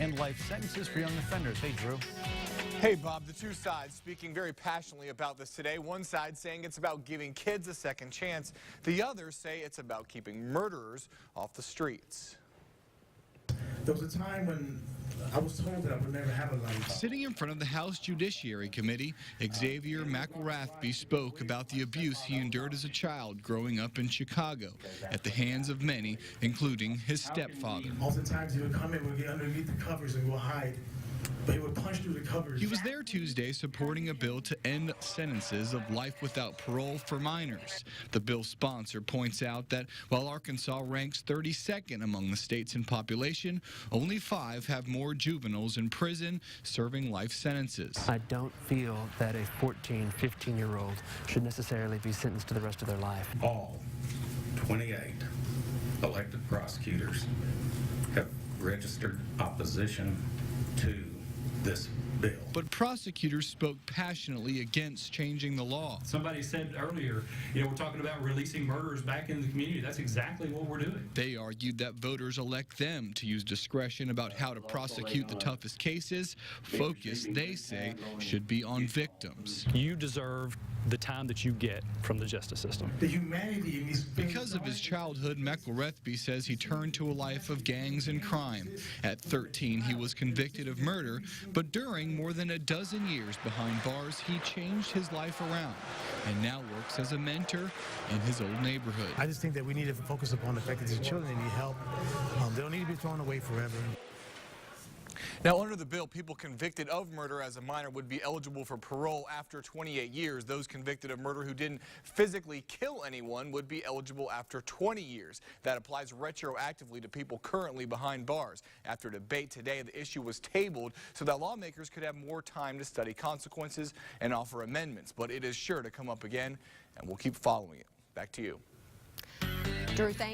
and life sentences for young offenders. Hey, Drew. Hey, Bob, the two sides speaking very passionately about this today. One side saying it's about giving kids a second chance. The others say it's about keeping murderers off the streets. There was a time when I was told that I would never have a life. Sitting in front of the House Judiciary Committee, Xavier McElrath-Bey spoke about the abuse he endured as a child growing up in Chicago at the hands of many, including his stepfather. Oftentimes he would come in, we'd get underneath the covers and we'll hide. But he would punch through the covers. He was there Tuesday supporting a bill to end sentences of life without parole for minors. The bill's sponsor points out that while Arkansas ranks 32nd among the states in population, only 5 have more juveniles in prison serving life sentences. I don't feel that a 14, 15-year-old should necessarily be sentenced to the rest of their life. All 28 elected prosecutors have registered opposition to this bill. But prosecutors spoke passionately against changing the law. Somebody said earlier, we're talking about releasing murderers back into the community. That's exactly what we're doing. They argued that voters elect them to use discretion about how to prosecute the toughest cases. Focus, they say, should be on victims. You deserve the time that you get from the justice system. The humanity in these things. Because of his childhood, McElrath-Bey says he turned to a life of gangs and crime. At 13, he was convicted of murder, but during more than a dozen years behind bars, he changed his life around and now works as a mentor in his old neighborhood. I just think that we need to focus upon the fact that these children need help. They don't need to be thrown away forever. Now, under the bill, people convicted of murder as a minor would be eligible for parole after 28 years. Those convicted of murder who didn't physically kill anyone would be eligible after 20 years. That applies retroactively to people currently behind bars. After debate today, the issue was tabled so that lawmakers could have more time to study consequences and offer amendments. But it is sure to come up again, and we'll keep following it. Back to you. Drew, thank you.